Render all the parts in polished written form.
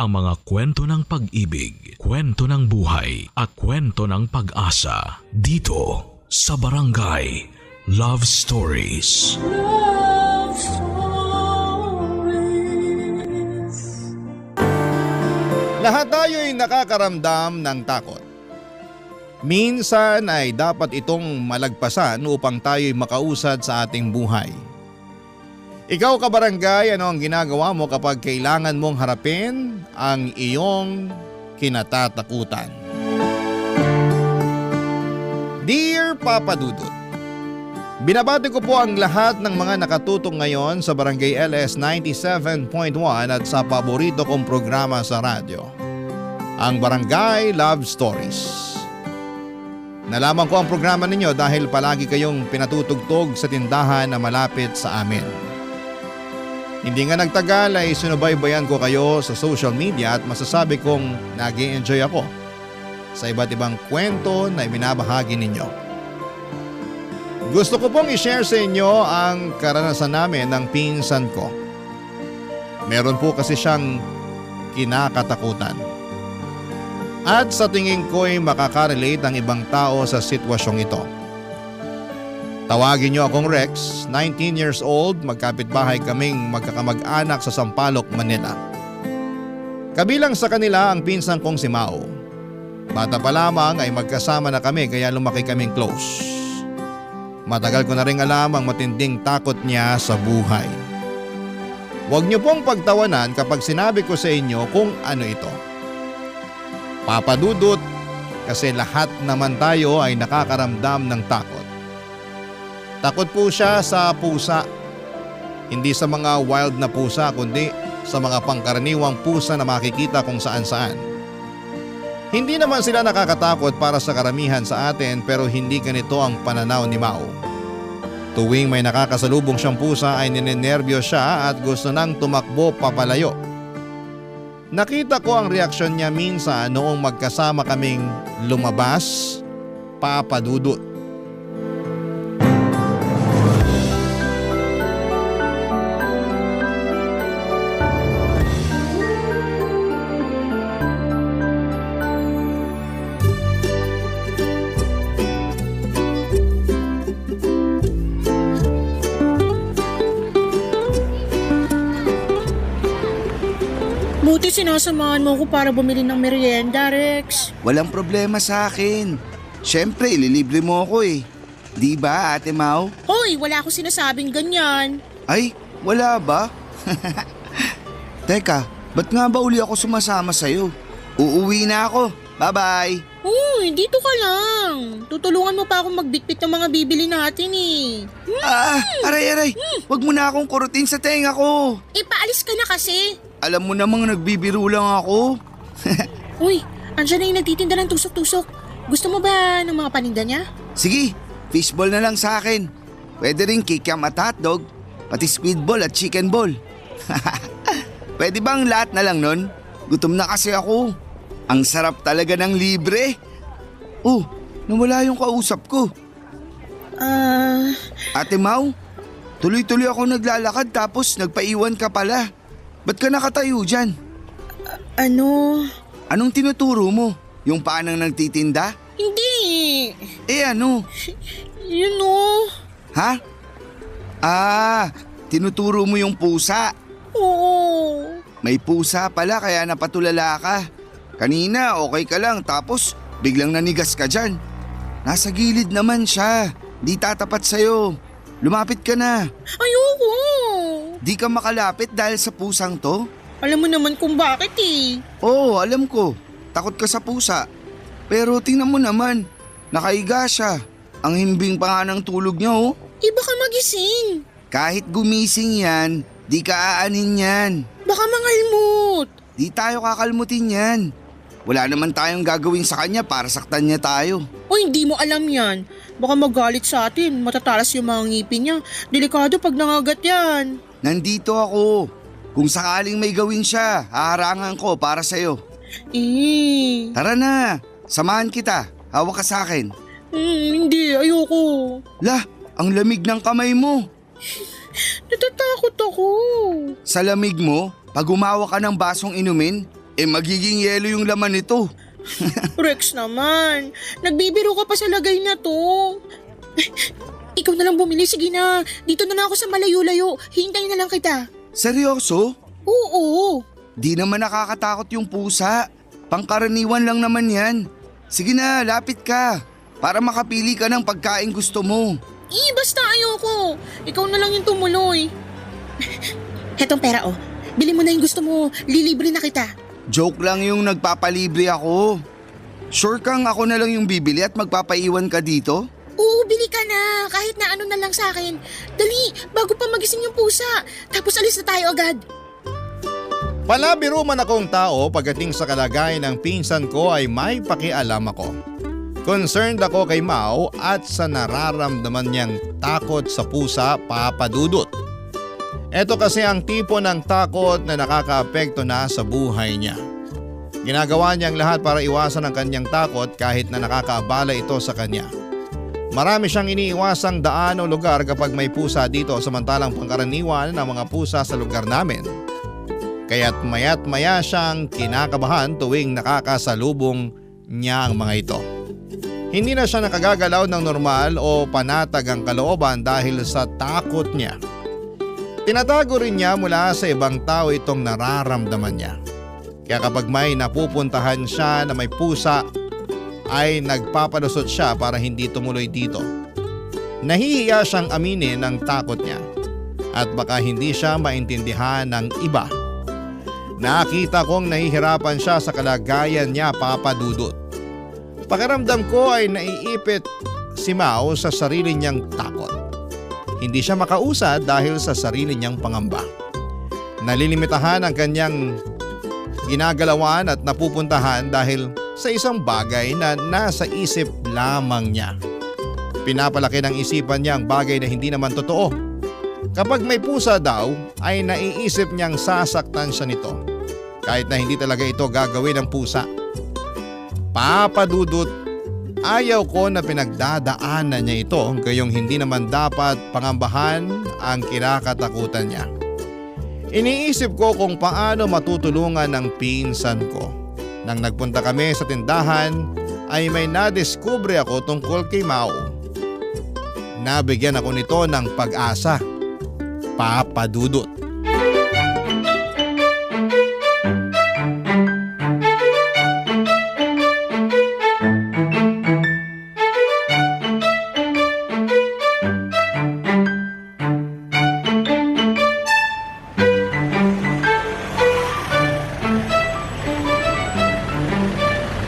ang mga kwento ng pag-ibig, kwento ng buhay at kwento ng pag-asa dito sa Barangay Love Stories. Love Stories. Lahat tayo'y nakakaramdam ng takot. Minsan ay dapat itong malagpasan upang tayo'y makausad sa ating buhay. Ikaw kabarangay, ano ang ginagawa mo kapag kailangan mong harapin ang iyong kinatatakutan? Dear Papa Dudut, binabati ko po ang lahat ng mga nakatutok ngayon sa Barangay LS 97.1 at sa paborito kong programa sa radyo, ang Barangay Love Stories. Nalaman ko ang programa ninyo dahil palagi kayong pinatutugtog sa tindahan na malapit sa amin. Hindi nga nagtagal ay sinubaybayan ko kayo sa social media at masasabi kong nag-i-enjoy ako sa iba't ibang kwento na ibinabahagi ninyo. Gusto ko pong i-share sa inyo ang karanasan namin ng pinsan ko. Meron po kasi siyang kinakatakutan. At sa tingin ko'y makakarelate ang ibang tao sa sitwasyong ito. Tawagin niyo akong Rex, 19 years old, magkapitbahay kaming magkakamag-anak sa Sampaloc, Manila. Kabilang sa kanila ang pinsan kong si Mao. Bata pa lamang ay magkasama na kami kaya lumaki kaming close. Matagal ko na rin alam ang matinding takot niya sa buhay. Huwag niyo pong pagtawanan kapag sinabi ko sa inyo kung ano ito. Papa Dudut, kasi lahat naman tayo ay nakakaramdam ng takot. Takot po siya sa pusa. Hindi sa mga wild na pusa kundi sa mga pangkaraniwang pusa na makikita kung saan saan. Hindi naman sila nakakatakot para sa karamihan sa atin pero hindi ganito ang pananaw ni Mao. Tuwing may nakakasalubong siyang pusa ay ninenervyo siya at gusto nang tumakbo papalayo. Nakita ko ang reaksyon niya minsan noong magkasama kaming lumabas, Papa Dudut. Buti sinasamahan mo ko para bumili ng merienda, Rex. Walang problema sa akin. Siyempre, ililibre mo ako eh. Di ba, Ate Mau? Hoy, wala akong sinasabing ganyan. Ay, wala ba? Teka, ba't nga ba uli ako sumasama sa'yo? Uuwi na ako. Bye-bye. Uy, dito ka lang. Tutulungan mo pa akong magbitbit ng mga bibili natin eh. Aray. Huwag mo na akong kurutin sa tenga ko. Paalis ka na kasi. Alam mo namang nagbibiro lang ako. Uy, andyan na yung nagtitinda ng tusok-tusok. Gusto mo ba ng mga paninda niya? Sige, fishball na lang sa akin. Pwede rin kikiam at hotdog, pati squid ball at chicken ball. Pwede bang lahat na lang nun? Gutom na kasi ako. Ang sarap talaga ng libre. Oh, nawala yung kausap ko. Ate Mau, tuloy-tuloy ako naglalakad tapos nagpaiwan ka pala. Ba't ka nakatayo dyan? Anong tinuturo mo? Yung paanang nagtitinda? Hindi. Ano? Yun o. Ha? Tinuturo mo yung pusa. Oo. May pusa pala kaya napatulala ka. Kanina okay ka lang tapos biglang nanigas ka dyan. Nasa gilid naman siya. Di tatapat sa'yo. Lumapit ka na. Ayoko. Di ka makalapit dahil sa pusang to? Alam mo naman kung bakit eh. Oo, alam ko. Takot ka sa pusa. Pero tingnan mo naman, nakaiga siya. Ang himbing pa nga ng tulog niya oh. Baka magising. Kahit gumising yan, di ka aanin yan. Baka mangalmot. Di tayo kakalmutin yan. Wala naman tayong gagawin sa kanya para saktan niya tayo. O hindi mo alam yan. Baka magalit sa atin, matatalas yung mga ngipin niya. Delikado pag nangagat yan. Nandito ako. Kung sakaling may gawin siya, haharangan ko para sa'yo. Tara na, samahan kita. Hawak ka sa akin. Hindi, ayoko. Lah, ang lamig ng kamay mo. Natatakot ako. Sa lamig mo, pag umawa ka ng basong inumin, magiging yelo yung laman nito. Rex naman, nagbibiro ka pa sa lagay na to. Ikaw na lang bumili, sige na. Dito na lang ako sa malayo-layo, hintayin na lang kita. Seryoso? Oo. Di naman nakakatakot yung pusa. Pangkaraniwan lang naman yan. Sige na, lapit ka. Para makapili ka ng pagkain gusto mo. Basta ayoko. Ikaw na lang yung tumuloy. Hetong pera oh. Bili mo na yung gusto mo, lilibre na kita. Joke lang yung nagpapalibre ako. Sure kang ako na lang yung bibili at magpapaiwan ka dito? Oo, bili ka na. Kahit na ano na lang sa akin. Dali, bago pa magising yung pusa. Tapos alis na tayo agad. Palabiro man akong tao pagdating sa kalagayan ng pinsan ko ay may pakialam ako. Concerned ako kay Mau at sa nararamdaman niyang takot sa pusa, Papa Dudut. Ito kasi ang tipo ng takot na nakakaapekto na sa buhay niya. Ginagawa niyang lahat para iwasan ang kanyang takot kahit na nakakaabala ito sa kanya. Marami siyang iniiwasang daan o lugar kapag may pusa dito samantalang pangkaraniwan ng mga pusa sa lugar namin. Kaya't maya't maya siyang kinakabahan tuwing nakakasalubong niya ang mga ito. Hindi na siya nakagagalaw ng normal o panatag ang kalooban dahil sa takot niya. Tinatago rin niya mula sa ibang tao itong nararamdaman niya. Kaya kapag may napupuntahan siya na may pusa ay nagpapalusot siya para hindi tumuloy dito. Nahihiya siyang aminin ang takot niya at baka hindi siya maintindihan ng iba. Nakita kong nahihirapan siya sa kalagayan niya, Papa Dudut. Pakiramdam ko ay naiipit si Mau sa sarili niyang takot. Hindi siya makausad dahil sa sarili niyang pangamba. Nalilimitahan ang kanyang ginagalawan at napupuntahan dahil sa isang bagay na nasa isip lamang niya. Pinapalaki ng isipan niya ang bagay na hindi naman totoo. Kapag may pusa daw ay naiisip niyang sasaktan siya nito kahit na hindi talaga ito gagawin ng pusa. Papa Dudut, ayaw ko na pinagdadaanan niya ito gayong hindi naman dapat pangambahan ang kinakatakutan niya. Iniisip ko kung paano matutulungan ng pinsan ko. Nang nagpunta kami sa tindahan ay may nadiskubre ako tungkol kay Mau. Nabigyan ako nito ng pag-asa, Papa Dudut.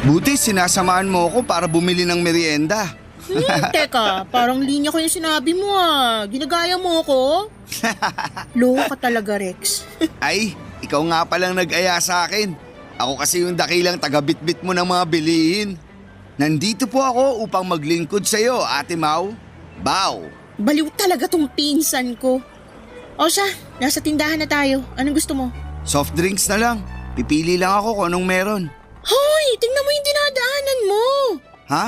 Buti sinasamahan mo ako para bumili ng merienda. Teka, parang linya ko yung sinabi mo ah. Ginagaya mo ako? Loko ka talaga, Rex. Ay, ikaw nga palang nag-aya sa akin. Ako kasi yung dakilang taga-bitbit mo ng mga bilihin. Nandito po ako upang maglingkod sa iyo, Ate Mau. Bow! Baliw talaga tong pinsan ko. O siya, nasa tindahan na tayo. Anong gusto mo? Soft drinks na lang. Pipili lang ako kung anong meron. Hoy, tingnan mo yung dinadaanan mo. Ha?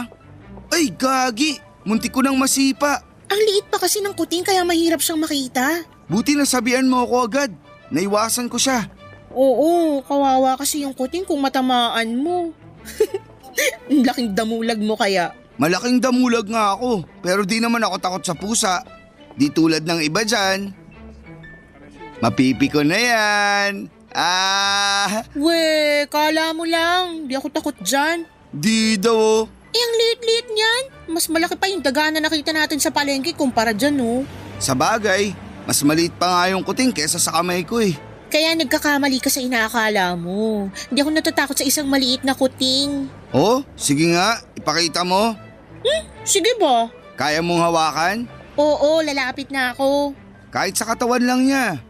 Ay, gagi! Muntik ko nang masipa. Ang liit pa kasi ng kuting kaya mahirap siyang makita. Buti nasabihan mo ako agad. Naiwasan ko siya. Oo, kawawa kasi yung kuting kung matamaan mo. Ang laking damulag mo kaya. Malaking damulag nga ako, pero di naman ako takot sa pusa. Di tulad ng iba dyan. Mapipi ko na yan. We, kala mo lang. Di ako takot dyan. Di daw. Ang liit-liit niyan. Mas malaki pa yung daga na nakita natin sa palengke kumpara dyan, oh. Sa bagay, mas maliit pa nga yung kuting kesa sa kamay ko eh. Kaya nagkakamali ka sa inaakala mo. Hindi ako natatakot sa isang maliit na kuting. Oh, sige nga, ipakita mo. Sige ba? Kaya mong hawakan? Oo, lalapit na ako. Kahit sa katawan lang niya.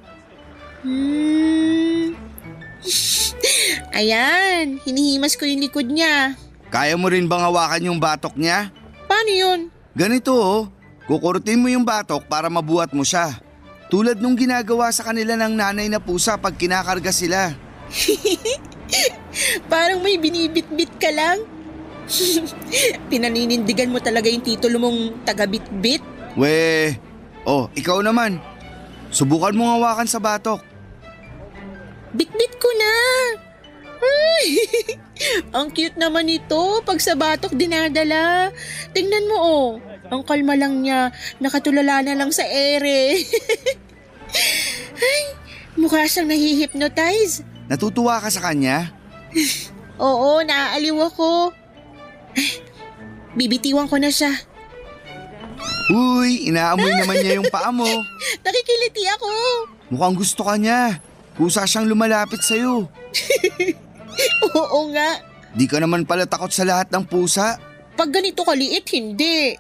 Ayan, hinihimas ko yung likod niya. Kaya mo rin bang hawakan yung batok niya? Paano yun? Ganito oh, kukurtin mo yung batok para mabuhat mo siya. Tulad nung ginagawa sa kanila ng nanay na pusa pag kinakarga sila. Parang may binibit-bit ka lang. Pinaninindigan mo talaga yung titulo mong taga-bit-bit. We, oh, ikaw naman. Subukan mo hawakan sa batok. Bit-bit ko na. Ang cute naman ito pag sa batok dinadala. Tingnan mo oh, ang kalma lang niya, nakatulala na lang sa ere. Ay, mukha siyang nahihypnotize. Natutuwa ka sa kanya? Oo, naaaliw ako. Ay, bibitiwan ko na siya. Uy, inaamoy naman niya yung paa mo. Nakikiliti ako. Mukhang gusto ka niya. Kusa siyang lumalapit sa'yo. Oo nga. Di ka naman pala takot sa lahat ng pusa. Pag ganito kaliit, hindi.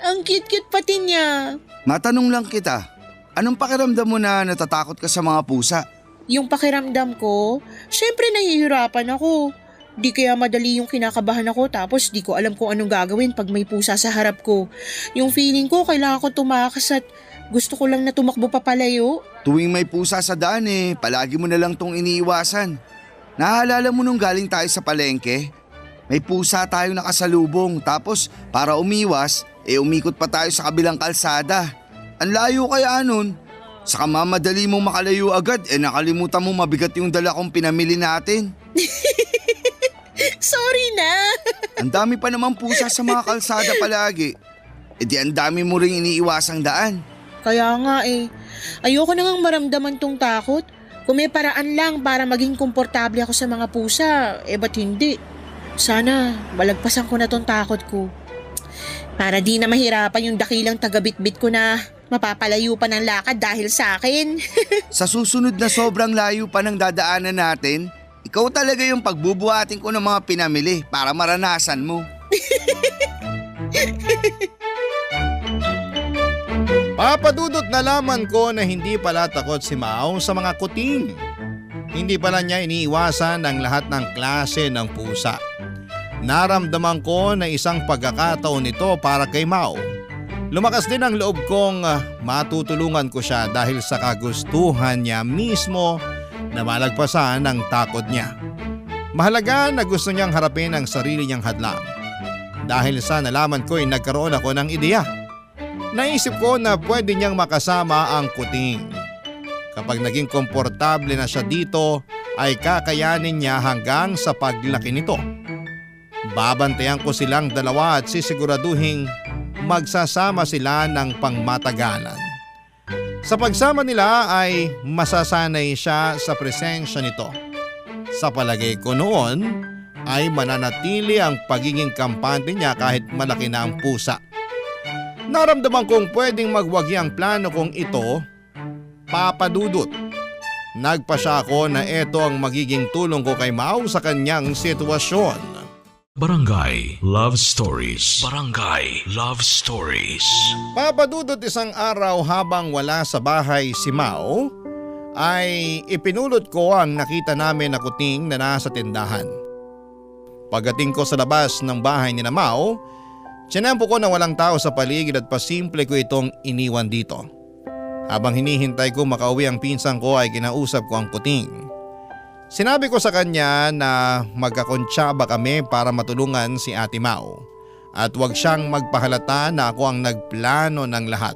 Ang cute-cute pati niya. Matanong lang kita, anong pakiramdam mo na natatakot ka sa mga pusa? Yung pakiramdam ko, syempre nahihirapan ako. Di kaya madali yung kinakabahan ako tapos di ko alam kung anong gagawin pag may pusa sa harap ko. Yung feeling ko kailangan ko tumakas at gusto ko lang na tumakbo papalayo. Tuwing may pusa sa daan palagi mo na lang tong iniiwasan. Naaalala mo nung galing tayo sa palengke? May pusa tayo nakasalubong tapos para umiwas, umikot pa tayo sa kabilang kalsada. Ang layo kaya nun. Saka mamadali mong makalayo agad, nakalimutan mo mabigat yung dala kong pinamili natin. Sorry na. Ang dami pa naman pusa sa mga kalsada palagi. Di ang dami mo ring iniiwasang daan. Kaya nga ayoko na ngang maramdaman tong takot. Kung may paraan lang para maging komportable ako sa mga pusa, ba't hindi? Sana malagpasan ko na tong takot ko. Para di na mahirapan yung dakilang tagabitbit ko na mapapalayo pa ng lakad dahil sa akin. Sa susunod na sobrang layo pa ng dadaanan natin, ikaw talaga yung pagbubuhatin ko ng mga pinamili para maranasan mo. Papadudot nalaman ko na hindi pala takot si Mao sa mga kuting. Hindi pala niya iniiwasan ang lahat ng klase ng pusa. Naramdaman ko na isang pagkakataon ito para kay Mao. Lumakas din ang loob kong matutulungan ko siya dahil sa kagustuhan niya mismo na malagpasan ang takot niya. Mahalaga na gusto niyang harapin ang sarili niyang hadlang. Dahil sa nalaman ko nagkaroon ako ng ideya. Naisip ko na pwede niyang makasama ang kuting. Kapag naging komportable na siya dito ay kakayanin niya hanggang sa paglaki nito. Babantayan ko silang dalawa at sisiguraduhing magsasama sila ng pangmatagalan. Sa pagsama nila ay masasanay siya sa presensya nito. Sa palagay ko noon ay mananatili ang pagiging kampante niya kahit malaki na ang pusa. Naramdaman kong pwedeng magwagi ang plano kong ito, papadudot. Nagpasya ako na ito ang magiging tulong ko kay Mao sa kanyang sitwasyon. Barangay Love Stories. Barangay Love Stories. Papadudot isang araw habang wala sa bahay si Mao, ay ipinulot ko ang nakita namin na kuting na nasa tindahan. Pagdating ko sa labas ng bahay ni na Mao, tinempo ko na walang tao sa paligid at pasimple ko itong iniwan dito. Habang hinihintay ko makauwi ang pinsan ko ay kinausap ko ang kuting. Sinabi ko sa kanya na magkakontsaba kami para matulungan si Ate Mao at huwag siyang magpahalata na ako ang nagplano ng lahat.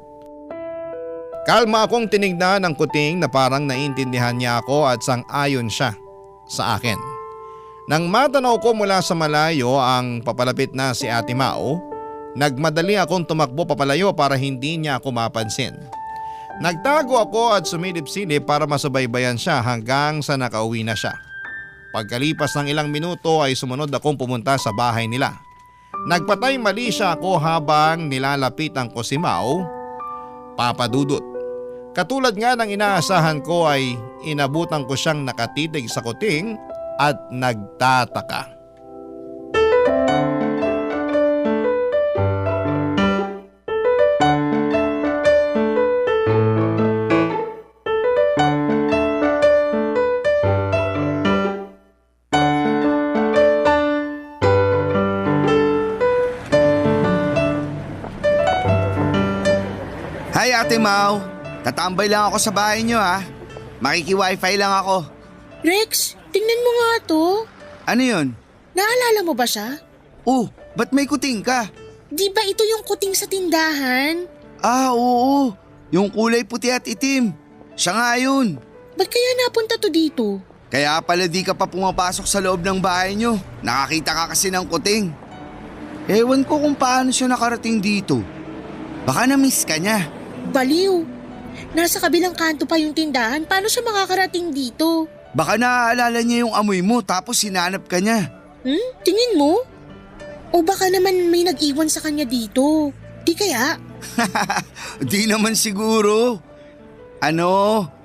Kalma akong tinignan ng kuting na parang naintindihan niya ako at sang-ayon siya sa akin. Nang matanaw ko mula sa malayo ang papalapit na si Ate Mao, nagmadali akong tumakbo papalayo para hindi niya ako mapansin. Nagtago ako at sumilip-silip para masubaybayan siya hanggang sa nakauwi na siya. Pagkalipas ng ilang minuto ay sumunod akong pumunta sa bahay nila. Nagpatay mali siya ako habang nilalapitan ko si Mao. Papadudot. Katulad nga ng inaasahan ko ay inabutan ko siyang nakatitig sa kuting at nagtataka. Hi Ate Mau, tatambay lang ako sa bahay niyo ha. Makiki-wifi lang ako. Rex, tingnan mo nga to. Ano yun? Naalala mo ba siya? Oh, ba't may kuting ka? Di ba ito yung kuting sa tindahan? Ah, oo. Yung kulay puti at itim. Siya nga yun. Ba't kaya napunta to dito? Kaya pala di ka pa pumapasok sa loob ng bahay nyo. Nakakita ka kasi ng kuting. Ewan ko kung paano siya nakarating dito. Baka na-miss ka niya. Baliw. Nasa kabilang kanto pa yung tindahan. Paano siya makakarating dito? Baka naaalala niya yung amoy mo tapos hinanap ka niya. Tingin mo? O baka naman may nag-iwan sa kanya dito. Di kaya? Di naman siguro.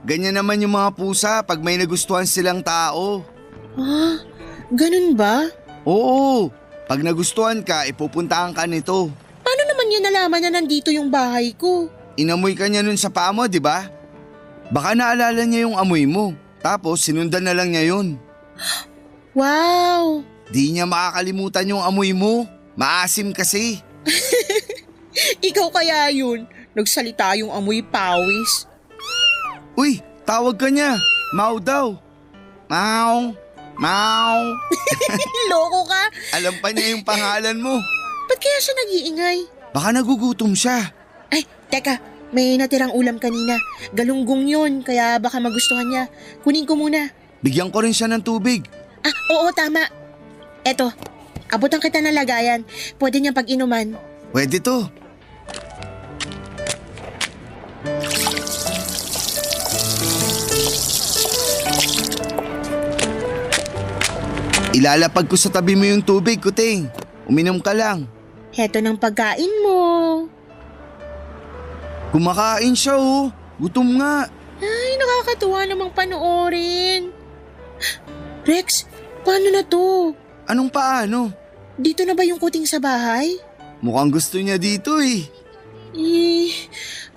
Ganyan naman yung mga pusa pag may nagustuhan silang tao. Ganun ba? Oo, pag nagustuhan ka, ipupuntahan ka nito. Paano naman niya nalaman na nandito yung bahay ko? Inamoy ka niya nun sa paa mo, di ba? Baka naalala niya yung amoy mo, tapos sinundan na lang niya yun. Wow! Di niya makakalimutan yung amoy mo. Maasim kasi. Ikaw kaya yun. Nagsalita yung amoy pawis. Uy, tawag ka niya. Mau daw. Mau. Mau. Loko ka? Alam pa niya yung pangalan mo. Ba't kaya siya nag-iingay? Baka nagugutom siya. Ay, teka. May natirang ulam kanina. Galunggong yun, kaya baka magustuhan niya. Kunin ko muna. Bigyan ko rin siya ng tubig. Oo, tama. Eto, abutan kita ng lagayan. Pwede niyang pag-inuman. Pwede to. Ilalapag ko sa tabi mo yung tubig, kuting. Uminom ka lang. Heto ng pagkain mo. Kumakain siya oh. Gutom nga. Ay, nakakatuwa namang panoorin. Rex, paano na to? Anong paano? Dito na ba yung kuting sa bahay? Mukhang gusto niya dito eh.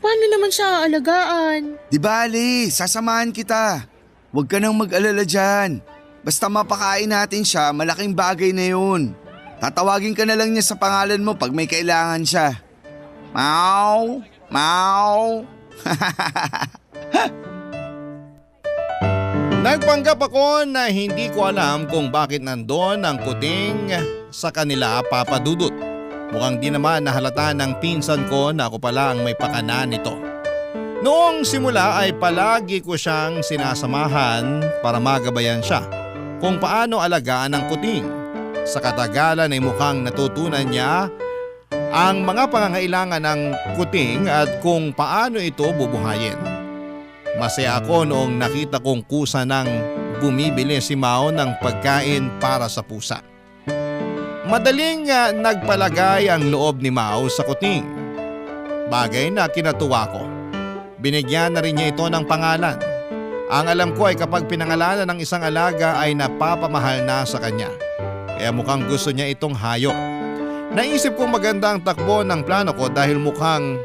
Paano naman siya aalagaan? Di bale, sasamahan kita. Huwag ka nang mag-alala dyan. Basta mapakain natin siya, malaking bagay na yun. Tatawagin ka na lang niya sa pangalan mo pag may kailangan siya. Mau, mau. Nagpanggap ako na hindi ko alam kung bakit nandoon ang kuting sa kanila, Papa Dudut. Mukhang di naman nahalata ng pinsan ko na ako pala ang may pakana nito. Noong simula ay palagi ko siyang sinasamahan para magabayan siya kung paano alagaan ang kuting. Sa katagalan ay mukhang natutunan niya ang mga pangangailangan ng kuting at kung paano ito bubuhayin. Masaya ako noong nakita kong kusa nang bumibili si Mao ng pagkain para sa pusa. Madaling nagpalagay ang loob ni Mao sa kuting. Bagay na kinatuwa ko. Binigyan na rin niya ito ng pangalan. Ang alam ko ay kapag pinangalanan ng isang alaga ay napapamahal na sa kanya. Kaya mukhang gusto niya itong hayop. Naisip kong maganda ang takbo ng plano ko dahil mukhang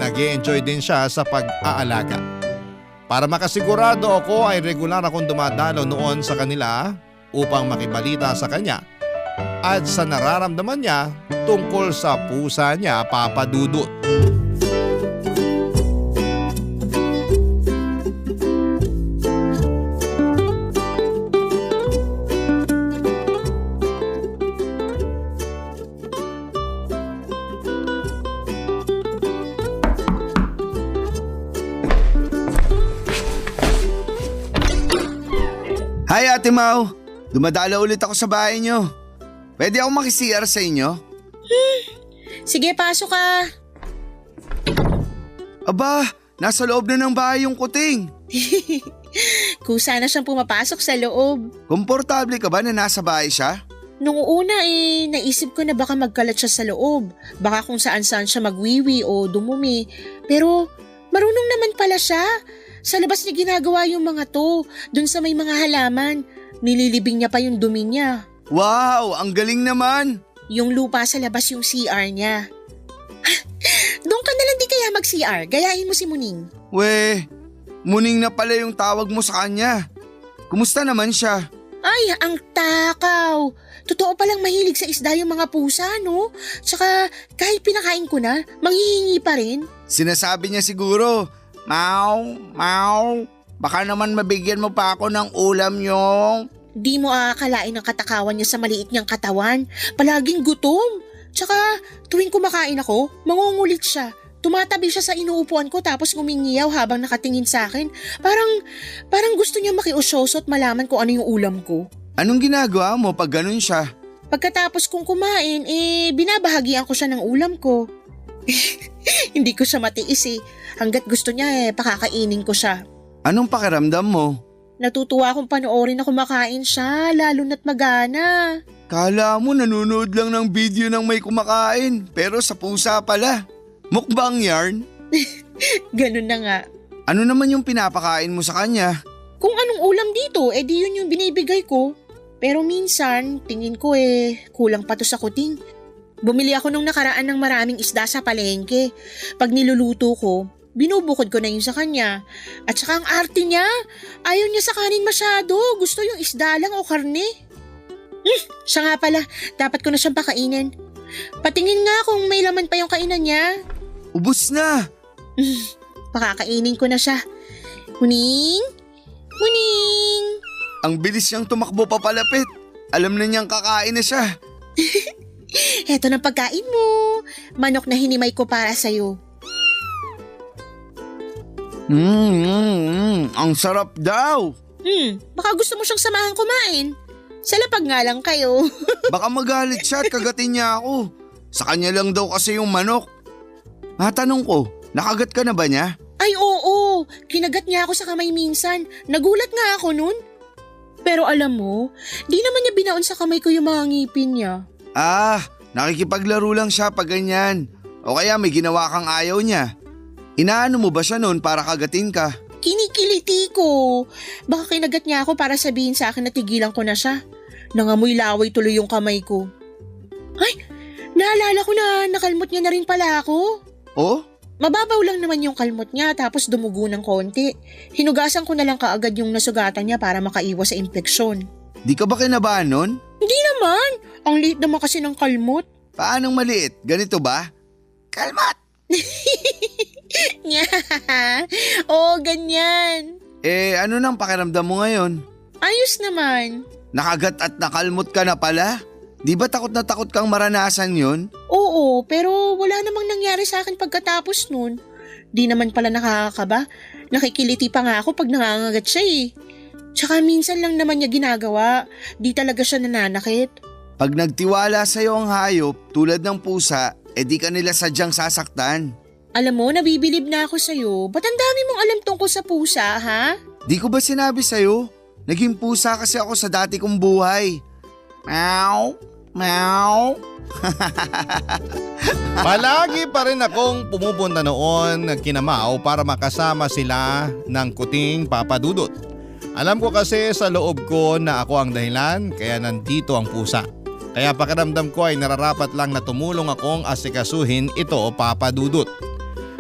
nag-e-enjoy din siya sa pag-aalaga. Para makasigurado ako ay regular akong dumadalaw noon sa kanila upang makibalita sa kanya at sa nararamdaman niya tungkol sa pusa niya, Papa Dudut. Hi Ate Mau, dumadala ulit ako sa bahay niyo. Pwede ako maki-CR sa inyo? Sige, pasok ka. Aba, nasa loob na ng bahay yung kuting. Kusa na siyang pumapasok sa loob. Komportable ka ba na nasa bahay siya? Nung una naisip ko na baka magkalat siya sa loob. Baka kung saan-saan siya magwiwi o dumumi. Pero marunong naman pala siya. Sa labas niya ginagawa yung mga to. Dun sa may mga halaman. Nililibing niya pa yung dumi niya. Wow, ang galing naman. Yung lupa sa labas yung CR niya. Doon ka na lang di kaya mag-CR. Gayahin mo si Muning. Weh, Muning na pala yung tawag mo sa kanya. Kumusta naman siya? Ay, ang takaw. Totoo palang mahilig sa isda yung mga pusa, no? Tsaka kahit pinakain ko na, manghihingi pa rin. Sinasabi niya siguro, Mau, Mau, baka naman mabigyan mo pa ako ng ulam yung... Di mo aakalain ang katakawan niya sa maliit niyang katawan. Palaging gutom. Tsaka tuwing kumakain ako, mangungulit siya. Tumatabi siya sa inuupuan ko tapos ngumingiyaw habang nakatingin sa akin. Parang gusto niya makiusyoso at malaman kung ano yung ulam ko. Anong ginagawa mo pag ganun siya? Pagkatapos kong kumain, binabahagian ko siya ng ulam ko. Hindi ko siya matiis Hanggat gusto niya pakakainin ko siya. Anong pakiramdam mo? Natutuwa akong panoorin na kumakain siya, lalo na't magana. Kala mo nanonood lang ng video ng may kumakain, pero sa pusa pala. Mukbang yarn? Ganun na nga. Ano naman yung pinapakain mo sa kanya? Kung anong ulam dito, di yun yung binibigay ko. Pero minsan, tingin ko kulang pa to sa kuting. Bumili ako nung nakaraan ng maraming isda sa palengke. Pag niluluto ko, binubukod ko na yun sa kanya. At saka ang arte niya, ayaw niya sa kanin masyado. Gusto yung isda lang o karne. Siya nga pala, dapat ko na siyang pakainin. Patingin nga kung may laman pa yung kainan niya. Ubus na! Pakakainin ko na siya. Muning! Muning! Ang bilis niyang tumakbo papalapit. Alam na niyang kakain na siya. Eto na pagkain mo. Manok na hinimay ko para sa'yo. Ang sarap daw. Baka gusto mo siyang samahan kumain. Sa lapag nga lang kayo. Baka magalit siya at kagatin niya ako. Sa kanya lang daw kasi yung manok. Matanong ko, nakagat ka na ba niya? Ay oo, kinagat niya ako sa kamay minsan. Nagulat nga ako nun. Pero alam mo, di naman niya binaon sa kamay ko yung mga ngipin niya. Nakikipaglaro lang siya pag ganyan. O kaya may ginawa kang ayaw niya. Inaano mo ba siya nun para kagatin ka? Kinikiliti ko. Baka kinagat niya ako para sabihin sa akin na tigilan ko na siya. Nangamoy laway tuloy yung kamay ko. Ay, naalala ko na nakalmot niya na rin pala ako. Oh? Mababaw lang naman yung kalmot niya tapos dumugo ng konti. Hinugasan ko na lang kaagad yung nasugatan niya para makaiwas sa infeksyon. Di ka ba kinabahan nun? Hindi naman. Ang liit naman kasi ng kalmot. Paanong maliit? Ganito ba? Kalmat! Oo, ganyan. Ano nang pakiramdam mo ngayon? Ayos naman. Nakagat at nakalmot ka na pala? Di ba takot na takot kang maranasan yun? Oo, pero wala namang nangyari sa akin pagkatapos nun. Di naman pala nakakakaba. Nakikiliti pa nga ako pag nangangagat siya Tsaka minsan lang naman niya ginagawa. Di talaga siya nananakit. Pag nagtiwala sa'yo ang hayop tulad ng pusa, di ka nila sadyang sasaktan. Alam mo, nabibilib na ako sa'yo. Ba't ang dami mong alam tungkol sa pusa, ha? Di ko ba sinabi sa'yo? Naging pusa kasi ako sa dati kong buhay. Meow, meow. Palagi pa rin akong pumupunta noon kina Mau para makasama sila ng kuting Papa Dudut. Alam ko kasi sa loob ko na ako ang dahilan kaya nandito ang pusa. Kaya pakiramdam ko ay nararapat lang na tumulong akong asikasuhin ito, Papa Dudut.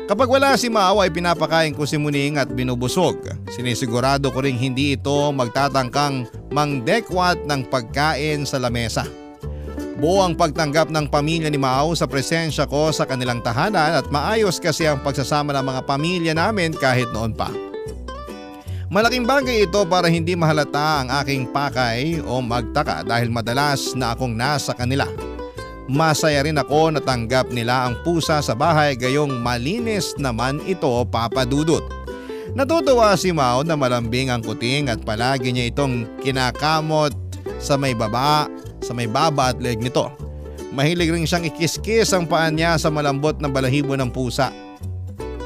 Kapag wala si Mau ay pinapakain ko si Muning at binubusog. Sinisigurado ko ring hindi ito magtatangkang mangdekwat ng pagkain sa lamesa. Buo ang pagtanggap ng pamilya ni Mau sa presensya ko sa kanilang tahanan at maayos kasi ang pagsasama ng mga pamilya namin kahit noon pa. Malaking bagay ito para hindi mahalata ang aking pakay o magtaka dahil madalas na akong nasa kanila. Masaya rin ako na tanggap nila ang pusa sa bahay gayong malinis naman ito, Papa Dudut. Natutuwa si Mau na malambing ang kuting at palagi niya itong kinakamot sa may baba at leg nito. Mahilig rin siyang ikiskis ang paan niya sa malambot na balahibo ng pusa.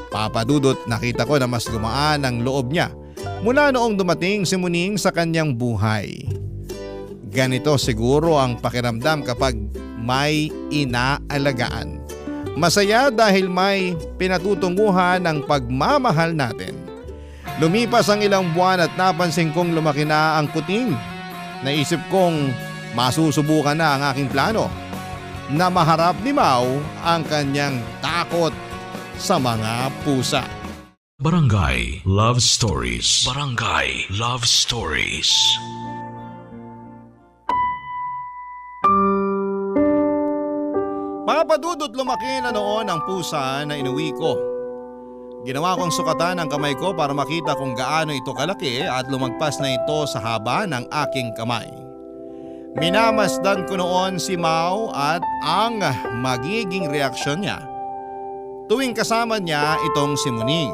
Papa Dudut, nakita ko na mas gumaan ang loob niya mula noong dumating si Muning sa kanyang buhay. Ganito siguro ang pakiramdam kapag may inaalagaan. Masaya dahil may pinatutunguhan ng pagmamahal natin. Lumipas ang ilang buwan at napansin kong lumaki na ang kuting. Naisip kong masusubukan na ang aking plano na maharap ni Mau ang kanyang takot sa mga pusa. Barangay Love Stories. Barangay Love Stories. Papa Dudut, lumaki na noon ang pusa na inuwi ko. Ginawa kong sukatan ang kamay ko para makita kung gaano ito kalaki at lumagpas na ito sa haba ng aking kamay. Minamasdan ko noon si Mau at ang magiging reaksyon niya tuwing kasama niya itong si Muning.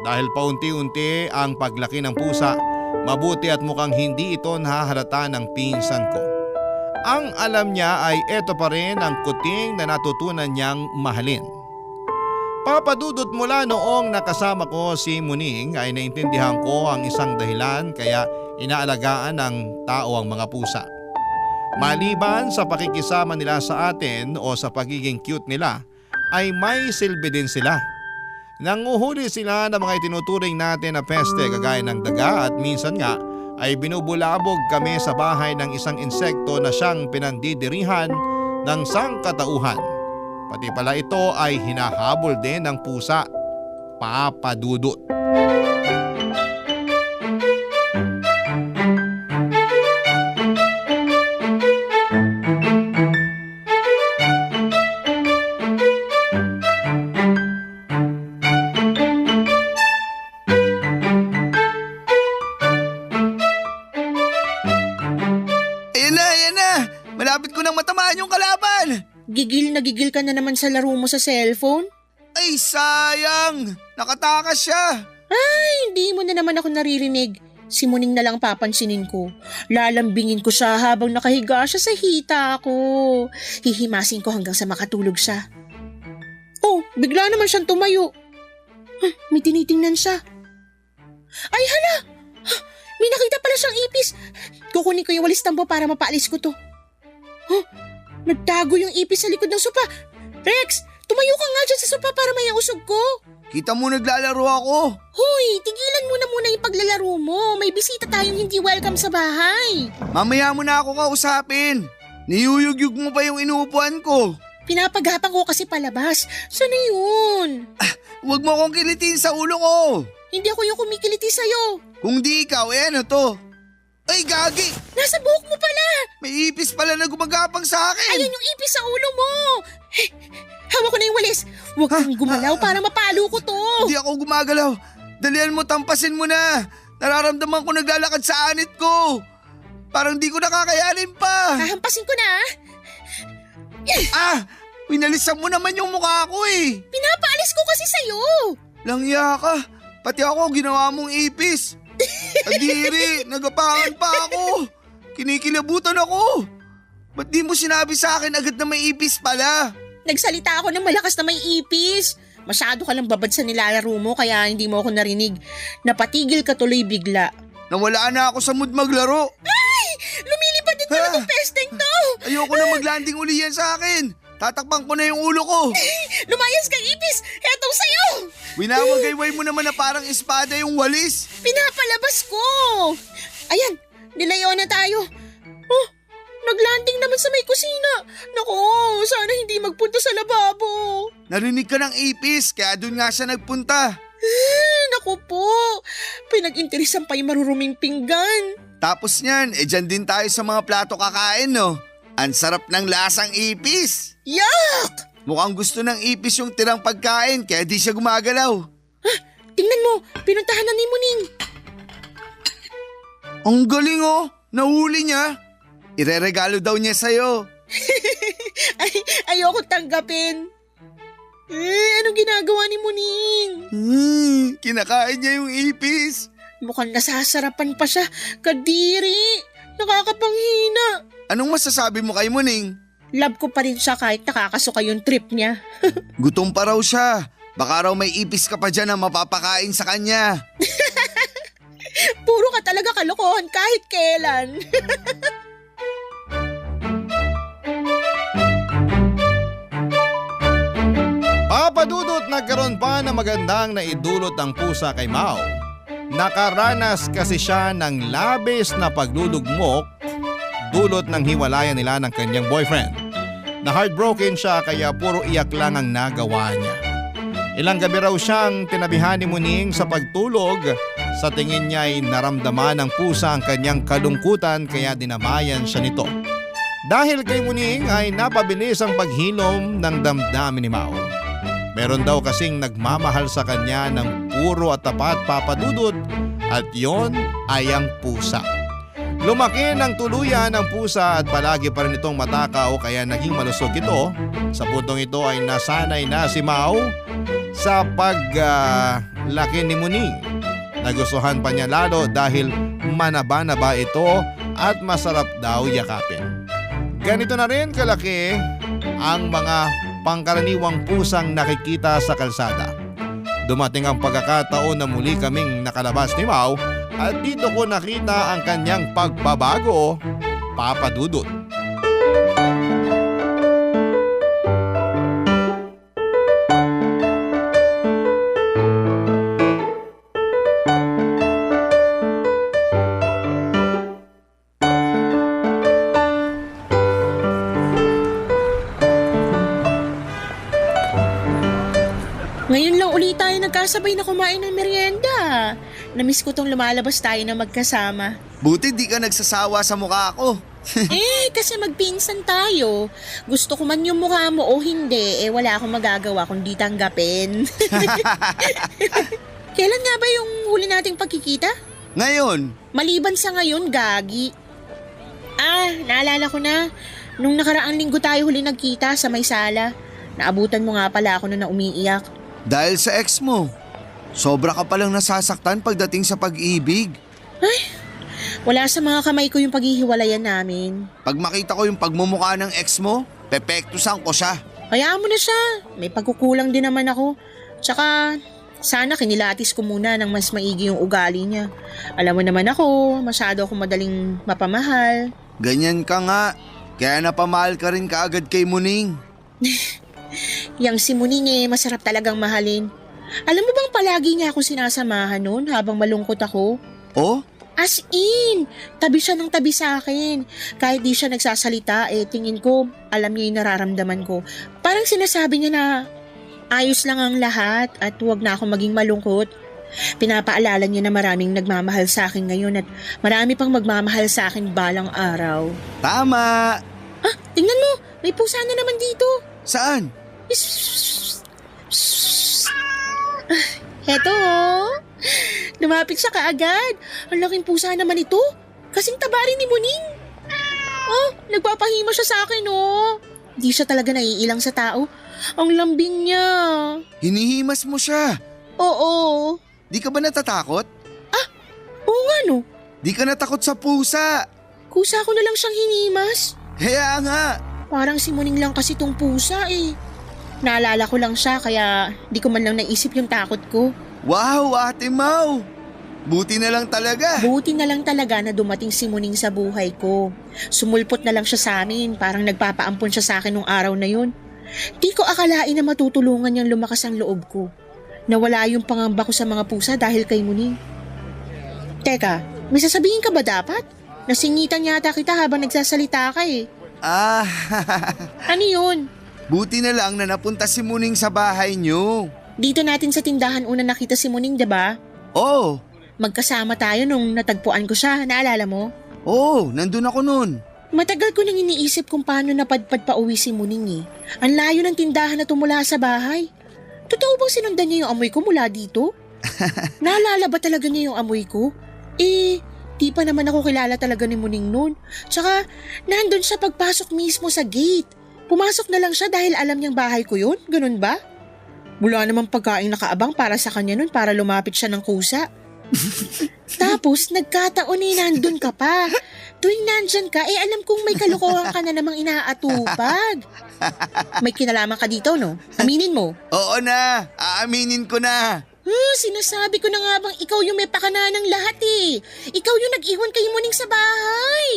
Dahil paunti-unti ang paglaki ng pusa, mabuti at mukhang hindi ito nahahalata ng pinsan ko. Ang alam niya ay eto pa rin ang kuting na natutunan niyang mahalin. Papadudot mula noong nakasama ko si Muning ay naintindihan ko ang isang dahilan kaya inaalagaan ng tao ang mga pusa. Maliban sa pakikisama nila sa atin o sa pagiging cute nila, ay may silbi din sila. Nanguhuli sila ng mga itinuturing natin na peste kagaya ng daga at minsan nga ay binubulabog kami sa bahay ng isang insekto na siyang pinandidirihan ng sangkatauhan. Pati pala ito ay hinahabol din ng pusa, Papadudot. Ayan na! Malapit ko nang matamaan yung kalaban! Gigil na gigil ka na naman sa laro mo sa cellphone? Ay, sayang! Nakatakas siya! Ay, hindi mo na naman ako naririnig. Si Muning na lang papansinin ko. Lalambingin ko siya habang nakahiga siya sa hita ko. Hihimasin ko hanggang sa makatulog siya. Oh, bigla naman siyang tumayo. May tinitingnan siya. Ay, hala! May nakita pala siyang ipis. Kukunin ko yung walis tambo para mapaalis ko to. Nagtago yung ipis sa likod ng sopa. Rex, tumayo ka nga dyan sa sopa para may usog ko. Kita mo naglalaro ako. Hoy, tigilan mo na muna yung paglalaro mo. May bisita tayong hindi welcome sa bahay. Mamaya mo na ako kausapin. Niyuyugyug mo pa yung inuupuan ko. Pinapaghapan ko kasi palabas. Sana yun? Huwag mo akong kilitin sa ulo ko. Hindi ako yung kumikiliti sa'yo. Kung di ikaw, ano to? Ay, gagi! Nasa buhok mo pala. May ipis pala na gumagapang sa akin. Ayan yung ipis sa ulo mo. Hawak ko na yung walis. Huwag kang gumalaw para mapalo ko to. Hindi ako gumagalaw. Dalian mo, tampasin mo na. Nararamdaman ko naglalakad sa anit ko. Parang di ko nakakayanin pa. Hahampasin ko na. Pinalisan mo naman yung mukha ko eh. Pinapaalis ko kasi sa'yo. Langya ka. Pati ako ginawa mong ipis. Adiri, nagapangan pa ako. Kinikilabutan ako. Ba't di mo sinabi sa akin agad na may ipis pala? Nagsalita ako ng malakas na may ipis. Masyado ka lang babad sa nilalaro mo kaya hindi mo ako narinig. Napatigil ka tuloy bigla. Nawala na ako sa mood maglaro. Ay! Lumilipad din pala tong pesteng to. Ayoko na maglanding uli yan sa akin. Tatakpan ko na yung ulo ko. Lumayas kang ipis. Hetong sa'yo. Winawagayway mo naman na parang espada yung walis. Pinapalabas ko. Ayan, nilayo na tayo. Oh, naglanding naman sa may kusina. Nako, sana hindi magpunta sa lababo. Narinig ka ng ipis, kaya doon nga siya nagpunta. Naku po, pinag-interesan pa yung maruruming pinggan. Tapos niyan, dyan din tayo sa mga plato kakain, no? Ang sarap ng lasang ipis. Yuck! Mukhang gusto ng ipis yung tirang pagkain, kaya di siya gumagalaw. Tingnan mo, pinuntahan na ni Muning. Ang galing oh, nahuli niya. Ireregalo daw niya sa'yo. Ayoko tanggapin. Anong ginagawa ni Muning? Kinakain niya yung ipis. Mukhang nasasarapan pa siya. Kadiri, nakakapanghina. Anong masasabi mo kay Muning? Love ko pa rin siya kahit nakakasuka yung trip niya. Gutom pa raw siya. Baka raw may ipis ka pa dyan na mapapakain sa kanya. Puro ka talaga kalokohan kahit kailan. Papadudot nagkaroon pa ng magandang naidulot ang pusa kay Mao. Nakaranas kasi siya ng labis na paglulugmok dulot ng hiwalayan nila ng kanyang boyfriend. Na heartbroken siya kaya puro iyak lang ang nagawa niya. Ilang gabi raw siyang tinabihan ni Muning sa pagtulog. Sa tingin niya ay naramdaman ng pusa ang kanyang kalungkutan kaya dinamayan siya nito. Dahil kay Muning ay napabilis ang paghilom ng damdamin ni Mao. Meron daw kasing nagmamahal sa kanya ng puro at tapat papadudot at yon ay ang pusa. Lumaki ng tuluyan ang pusa at palagi pa rin itong matakaw kaya naging malusog ito. Sa puntong ito ay nasanay na si Mao sa paglaki ni Muning. Nagustuhan pa niya lalo dahil manaba-naba ito at masarap daw yakapin. Ganito na rin kalaki ang mga pangkaraniwang pusang nakikita sa kalsada. Dumating ang pagkakataon na muli kaming nakalabas ni Mau at dito ko nakita ang kanyang pagbabago, Papa Dudut. Ngayon lang ulit tayo nagkasabay na kumain ng merienda. Namiss ko tong lumalabas tayo na magkasama. Buti di ka nagsasawa sa mukha ko. Kasi magpinsan tayo. Gusto ko man yung mukha mo o hindi, wala akong magagawa kundi tanggapin. Kailan nga ba yung huli nating pagkikita? Ngayon, Maliban sa ngayon, Gagi. Naalala ko na. Nung nakaraang linggo tayo huli nagkita sa may sala. Naabutan mo nga pala ako na umiiyak. dahil sa ex mo, sobra ka palang nasasaktan pagdating sa pag-ibig. Wala sa mga kamay ko yung paghihiwalayan namin. Pag makita ko yung pagmumukha ng ex mo, pepektusan ko siya. Hayaan mo na siya. May pagkukulang din naman ako. Tsaka, sana kinilatis ko muna ng mas maigi yung ugali niya. Alam mo naman ako, masyado akong madaling mapamahal. Ganyan ka nga, kaya napamahal ka rin kaagad kay Muning. Yang si Muning masarap talagang mahalin. Alam mo bang palagi niya ako sinasamahan noon habang malungkot ako? Oh? As in, tabi siya ng tabi sa akin. Kahit di siya nagsasalita, tingin ko, alam niya yung nararamdaman ko. Parang sinasabi niya na ayos lang ang lahat at huwag na ako maging malungkot. Pinapaalala niya na maraming nagmamahal sa akin ngayon at marami pang magmamahal sa akin balang araw. Tama! Tingnan mo, may pusa na naman dito. Saan? Heto, lumapit siya kaagad. Ang laking pusa naman ito. Kasing taba rin ni Muning. Nagpapahima siya sa akin, Di siya talaga naiilang sa tao. Ang lambing niya. Hinihimas mo siya. Oo. Di ka ba natatakot? Oo nga no. Di ka natakot sa pusa. Kusa ko na lang siyang hinimas. Kaya nga. Parang si Muning lang kasi tong pusa Naalala ko lang siya kaya di ko man lang naisip yung takot ko. Wow, Ate Mau! Buti na lang talaga. Buti na lang talaga na dumating si Muning sa buhay ko. Sumulpot na lang siya sa amin, parang nagpapaampon siya sa akin nung araw na yun. Di ko akalain na matutulungan niyang lumakas ang loob ko. Nawala yung pangamba ko sa mga pusa dahil kay Muning. Teka, may sasabihin ka ba dapat? Nasingitan yata kita habang nagsasalita ka Ano yun? Buti na lang na napunta si Muning sa bahay niyo. Dito natin sa tindahan una nakita si Muning, diba? Oh, Magkasama tayo nung natagpuan ko siya, naalala mo? nandun ako nun. Matagal ko nang iniisip kung paano napadpad pa uwi si Muning Ang layo ng tindahan na tumula sa bahay. Totoo bang sinundan niya yung amoy ko mula dito? Naalala ba talaga niya yung amoy ko? Di pa naman ako kilala talaga ni Muning noon. Tsaka, nandun siya pagpasok mismo sa gate. Pumasok na lang siya dahil alam niyang bahay ko yun, ganun ba? Wala namang pagkain nakaabang para sa kanya nun para lumapit siya ng kusa. Tapos nagkataon nandun ka pa. Tuwing nandyan ka, alam kong may kalokohan ka na namang inaatupag. May kinalaman ka dito, no? Aminin mo. Oo na, aaminin ko na. Sinasabi ko na nga bang ikaw yung may pakana ng lahat Ikaw yung nag-iwan kay Muning sa bahay.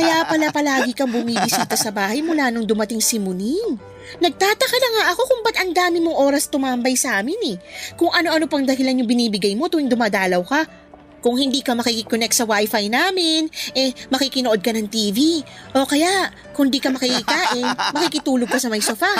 Kaya pala palagi kang bumibisita sa bahay mula nung dumating si Muning. Nagtataka na nga ako kung ba't ang dami mong oras tumambay sa amin Kung ano-ano pang dahilan yung binibigay mo tuwing dumadalaw ka. Kung hindi ka makikiconnect sa wifi namin, makikinood ka ng TV. O kaya, kung di ka makikikain, makikitulog ka sa may sofa.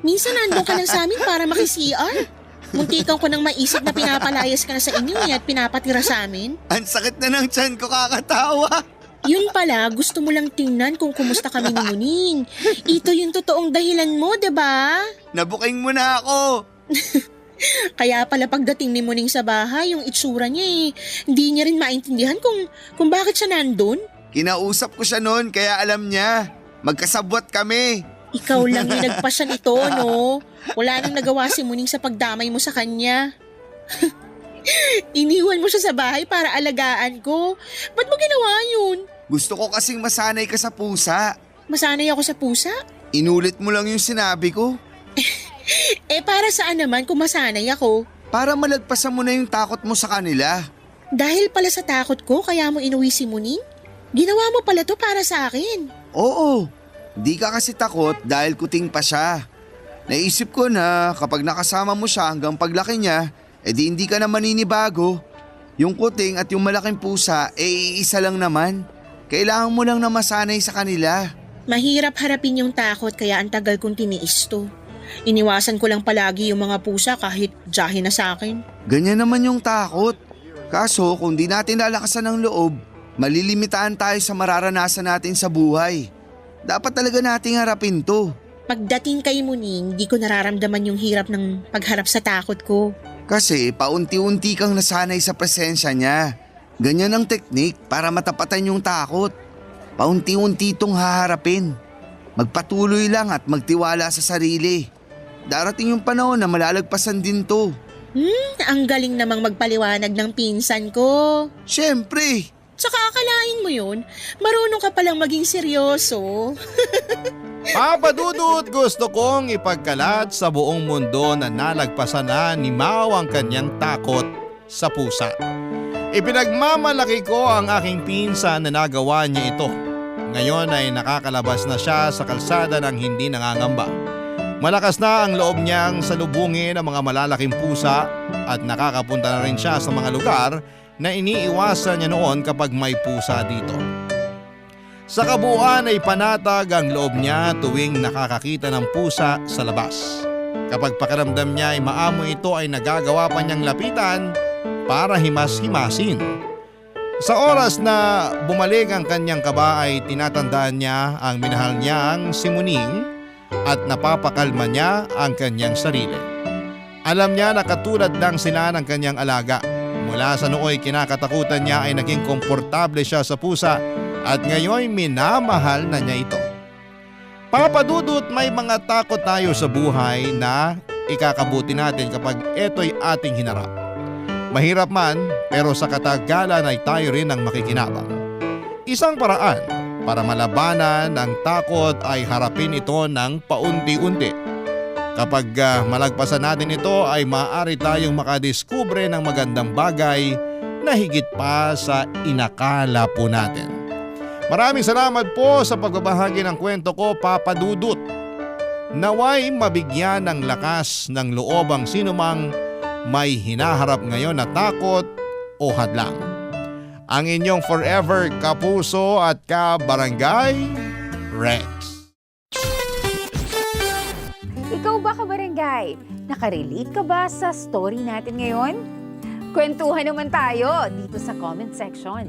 Minsan nandun ka lang sa amin para maki-CR. Muntikan ko nang maisip na pinapalayas ka na sa inyo at pinapatira sa amin. Ang sakit na ng tiyan ko kakatawa. Yun pala, gusto mo lang tingnan kung kumusta kami ni Muning. Ito yung totoong dahilan mo, diba? Nabuking mo na ako. Kaya pala pagdating ni Muning sa bahay, yung itsura niya hindi niya rin maintindihan kung bakit siya nandun. Kinausap ko siya noon kaya alam niya. Magkasabwat kami. Ikaw lang yung nagpasya nito, no? Wala nang nagawa si Muning sa pagdamay mo sa kanya. Iniwan mo siya sa bahay para alagaan ko. Ba't mo ginawa yun? Gusto ko kasing masanay ka sa pusa. Masanay ako sa pusa? Inulit mo lang yung sinabi ko. Para saan naman kung masanay ako? Para malagpasan mo na yung takot mo sa kanila. Dahil pala sa takot ko kaya mo inuwi si Muning? Ginawa mo pala to para sa akin. Oo, di ka kasi takot dahil kuting pa siya. Naisip ko na kapag nakasama mo siya hanggang paglaki niya, di hindi ka na maninibago. Yung kuting at yung malaking pusa, iisa lang naman. Kailangan mo lang na masanay sa kanila. Mahirap harapin yung takot kaya ang tagal kong tiniis to. Iniwasan ko lang palagi yung mga pusa kahit jahe na sa akin. Ganyan naman yung takot. Kaso kung di natin lalakasan ng loob, malilimitaan tayo sa mararanasan natin sa buhay. Dapat talaga nating harapin to. Pagdating kay Muning, di ko nararamdaman yung hirap ng pagharap sa takot ko. Kasi paunti-unti kang nasanay sa presensya niya. Ganyan ang teknik para matapatan yung takot. Paunti-unti itong haharapin. Magpatuloy lang at magtiwala sa sarili. Darating yung panahon na malalagpasan din to. Ang galing namang magpaliwanag ng pinsan ko. Siyempre. Saka akalain mo yun, marunong ka palang maging seryoso. Papa Dudut, gusto kong ipagkalat sa buong mundo na nalagpasan na ni Mau ang kanyang takot sa pusa. Ipinagmamalaki ko ang aking pinsan na nagawa niya ito. Ngayon ay nakakalabas na siya sa kalsada ng hindi nangangamba. Malakas na ang loob niyang salubungin ang mga malalaking pusa at nakakapunta na rin siya sa mga lugar na iniiwasan niya noon kapag may pusa dito. Sa kabuuan ay panatag ang loob niya tuwing nakakakita ng pusa sa labas. Kapag pakiramdam niya ay maamoy ito ay nagagawa pa niyang lapitan para himas-himasin. Sa oras na bumalik ang kanyang kaba ay tinatandaan niya ang minahal niyang si Muning at napapakalma niya ang kanyang sarili. Alam niya na katulad lang sila ng kanyang alaga. Mula sa nooy kinakatakutan niya ay naging komportable siya sa pusa at ngayon minamahal na niya ito. Papa Dudut, may mga takot tayo sa buhay na ikakabuti natin kapag ito'y ating hinarap. Mahirap man pero sa katagalan ay tayo rin ang makikinabang. Isang paraan para malabanan ang takot ay harapin ito ng paunti-unti. Kapag malagpasan natin ito ay maaari tayong makadiskubre ng magandang bagay na higit pa sa inakala po natin. Maraming salamat po sa pagbabahagi ng kwento ko, Papa Dudut. Naway mabigyan ng lakas ng loob ang sinumang may hinaharap ngayon na takot o hadlang. Ang inyong forever kapuso at ka-barangay, Rex. Ikaw ba, kabarangay? Nakarelate ka ba sa story natin ngayon? Kwentuhan naman tayo dito sa comment section.